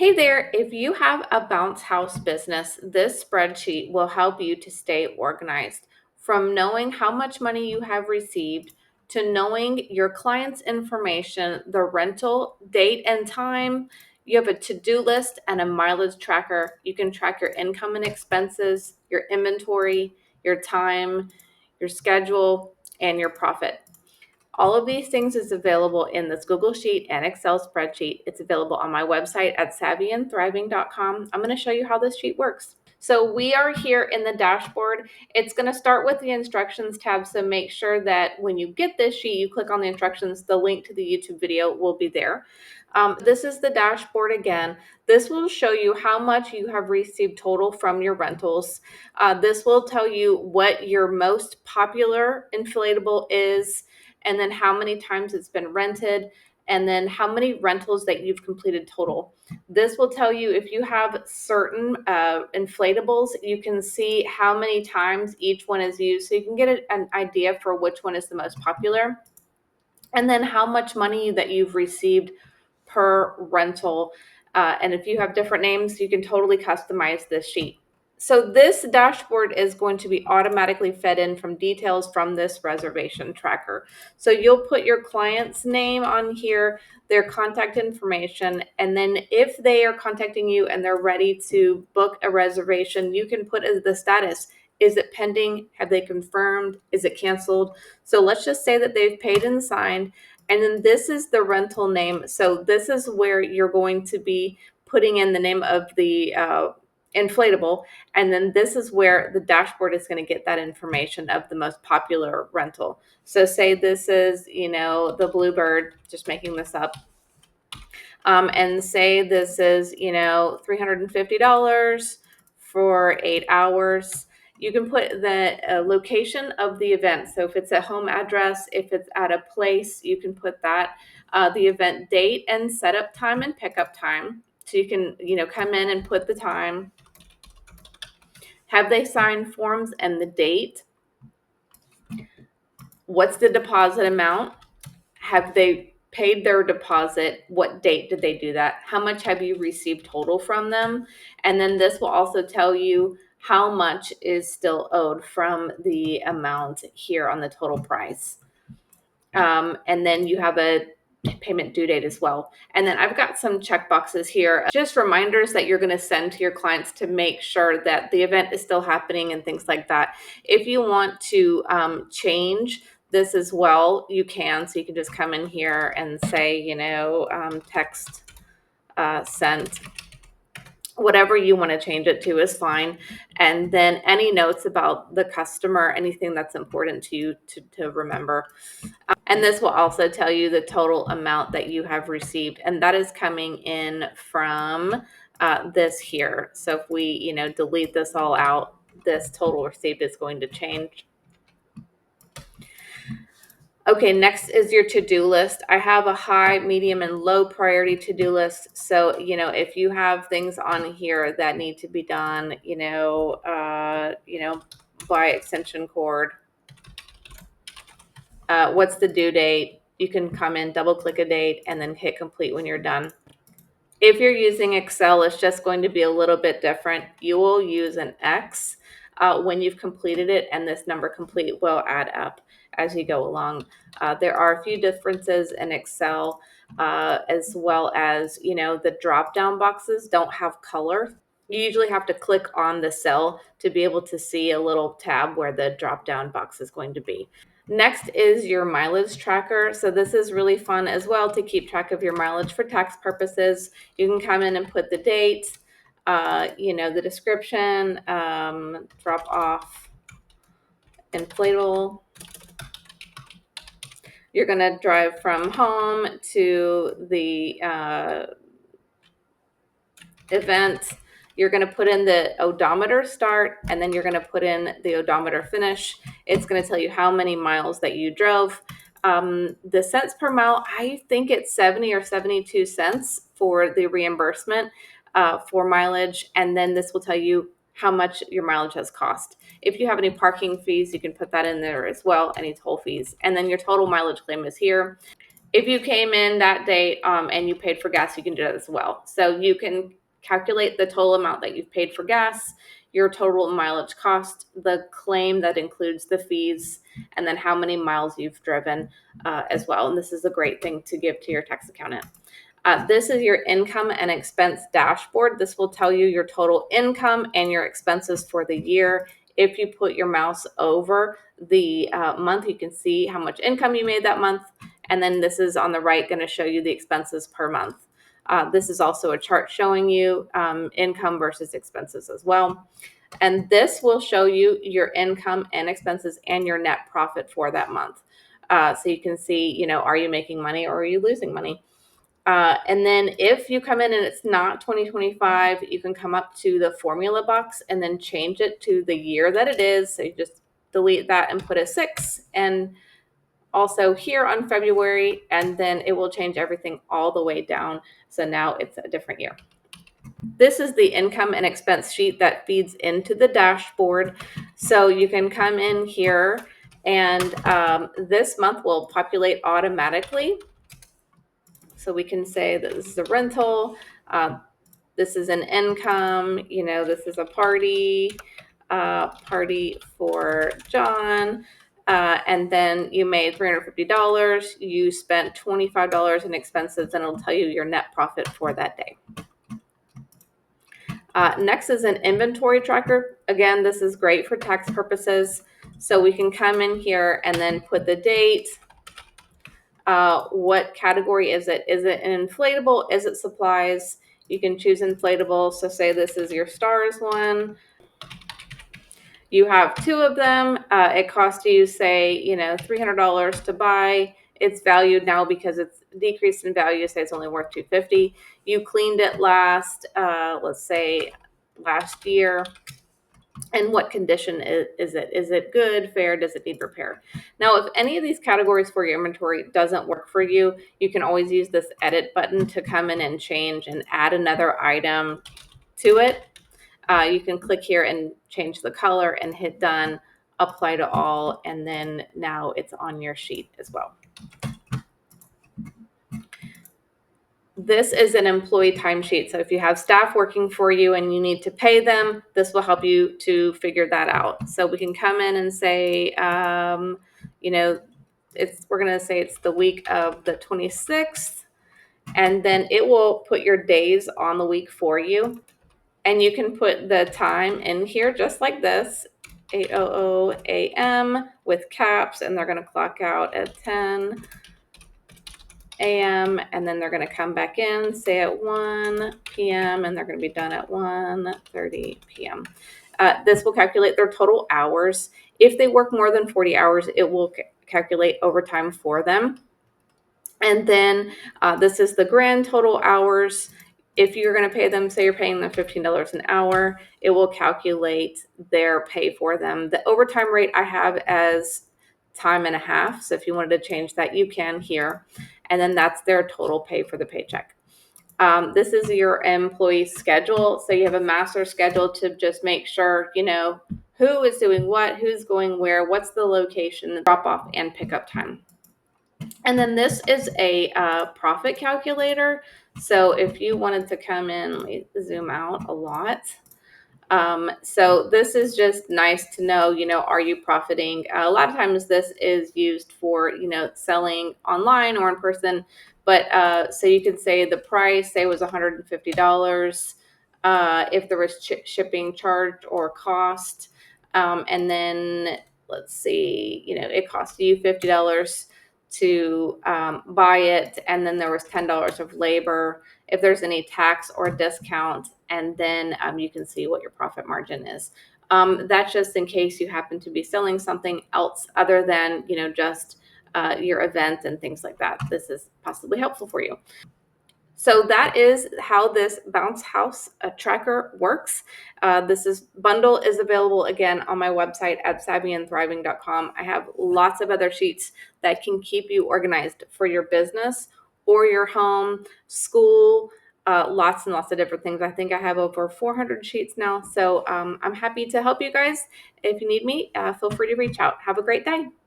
Hey there, if you have a bounce house business, this spreadsheet will help you to stay organized. From knowing how much money you have received to knowing your client's information, the rental date and time, you have a to-do list and a mileage tracker. You can track your income and expenses, your inventory, your time, your schedule, and your profit. All of these things is available in this Google Sheet and Excel spreadsheet. It's available on my website at savvyandthriving.com. I'm going to show you how this sheet works. So we are here in the dashboard. It's going to start with the instructions tab. So make sure that when you get this sheet, you click on the instructions. The link to the YouTube video will be there. This is the dashboard again. This will show you how much you have received total from your rentals. This will tell you what your most popular inflatable is, and then how many times it's been rented, and then how many rentals that you've completed total. This will tell you if you have certain inflatables, you can see how many times each one is used, so you can get an idea for which one is the most popular, and then how much money that you've received per rental. And if you have different names, you can totally customize this sheet. So this dashboard is going to be automatically fed in from details from this reservation tracker. So you'll put your client's name on here, their contact information, and then if they are contacting you and they're ready to book a reservation, you can put as the status. Is it pending? Have they confirmed? Is it canceled? So let's just say that they've paid and signed. And then this is the rental name. So this is where you're going to be putting in the name of the inflatable. And then this is where the dashboard is going to get that information of the most popular rental. So say this is, the Bluebird, just making this up. And say this is, $350 for 8 hours. You can put the location of the event. So if it's a home address, if it's at a place, you can put that. The event date and setup time and pickup time. So you can, come in and put the time. Have they signed forms and the date? What's the deposit amount? Have they paid their deposit? What date did they do that? How much have you received total from them? And then this will also tell you how much is still owed from the amount here on the total price. And then you have a payment due date as well. And then I've got some check boxes here, just reminders that you're going to send to your clients to make sure that the event is still happening and things like that. If you want to change this as well, you can. So you can just come in here and say, text sent. Whatever you want to change it to is fine. And then any notes about the customer, anything that's important to you to remember. And this will also tell you the total amount that you have received. And that is coming in from this here. So if we, delete this all out, this total received is going to change. Okay, next is your to-do list. I have a high, medium, and low priority to-do list. So, if you have things on here that need to be done, by extension cord, what's the due date? You can come in, double click a date, and then hit complete when you're done. If you're using Excel, it's just going to be a little bit different. You will use an X when you've completed it, and this number complete will add up as you go along. There are a few differences in Excel, as well as, the drop-down boxes don't have color. You usually have to click on the cell to be able to see a little tab where the drop-down box is going to be. Next is your mileage tracker. So this is really fun as well to keep track of your mileage for tax purposes. You can come in and put the date, the description, drop off, inflatable. You're going to drive from home to the event. You're going to put in the odometer start, and then you're going to put in the odometer finish. It's going to tell you how many miles that you drove. The cents per mile, I think it's 70 or 72 cents for the reimbursement for mileage. And then this will tell you how much your mileage has cost. If you have any parking fees, you can put that in there as well, any toll fees. And then your total mileage claim is here. If you came in that date and you paid for gas, you can do that as well. So you can calculate the total amount that you've paid for gas, your total mileage cost, the claim that includes the fees, and then how many miles you've driven as well. And this is a great thing to give to your tax accountant. This is your income and expense dashboard. This will tell you your total income and your expenses for the year. If you put your mouse over the month, you can see how much income you made that month. And then this is on the right going to show you the expenses per month. This is also a chart showing you income versus expenses as well. And this will show you your income and expenses and your net profit for that month. So you can see, are you making money or are you losing money? And then if you come in and it's not 2025, you can come up to the formula box and then change it to the year that it is. So you just delete that and put a 6, and also here on February, and then it will change everything all the way down. So now it's a different year. This is the income and expense sheet that feeds into the dashboard. So you can come in here and this month will populate automatically. So we can say that this is a rental, this is an income, this is a party for John. And then you made $350. You spent $25 in expenses, and it'll tell you your net profit for that day. Next is an inventory tracker. Again, this is great for tax purposes. So we can come in here and then put the date. What category is it? Is it an inflatable? Is it supplies? You can choose inflatable. So say this is your stars one. You have 2 of them. It cost you, say, $300 to buy. It's valued now because it's decreased in value. Say it's only worth $250. You cleaned it let's say last year. And what condition is it? Is it good, fair? Does it need repair? Now, if any of these categories for your inventory doesn't work for you, you can always use this edit button to come in and change and add another item to it. You can click here and change the color and hit done, apply to all, and then now it's on your sheet as well. This is an employee timesheet. So if you have staff working for you and you need to pay them, this will help you to figure that out. So we can come in and say, we're going to say it's the week of the 26th, and then it will put your days on the week for you. And you can put the time in here just like this, 8:00 a.m. with caps, and they're going to clock out at 10 a.m. and then they're going to come back in, say at 1 p.m. and they're going to be done at 1:30 p.m. This will calculate their total hours. If they work more than 40 hours, it will calculate overtime for them. And then this is the grand total hours. If you're going to pay them, say you're paying them $15 an hour, it will calculate their pay for them. The overtime rate I have as time and a half. So if you wanted to change that, you can here. And then that's their total pay for the paycheck. This is your employee schedule. So you have a master schedule to just make sure, who is doing what, who's going where, what's the location, drop off and pickup time. And then this is a profit calculator. So if you wanted to come in, let me zoom out a lot. So this is just nice to know, are you profiting? A lot of times this is used for, selling online or in person. But so you can say the price, say was $150. If there was shipping charge or cost. And then let's see, it cost you $50 to buy it, and then there was $10 of labor. If there's any tax or discount, and then you can see what your profit margin is. That's just in case you happen to be selling something else other than just your event and things like that. This is possibly helpful for you. So that is how this bounce house tracker works. This bundle is available again on my website at savvyandthriving.com. I have lots of other sheets that can keep you organized for your business or your home, school, lots and lots of different things. I think I have over 400 sheets now. So I'm happy to help you guys. If you need me, feel free to reach out. Have a great day.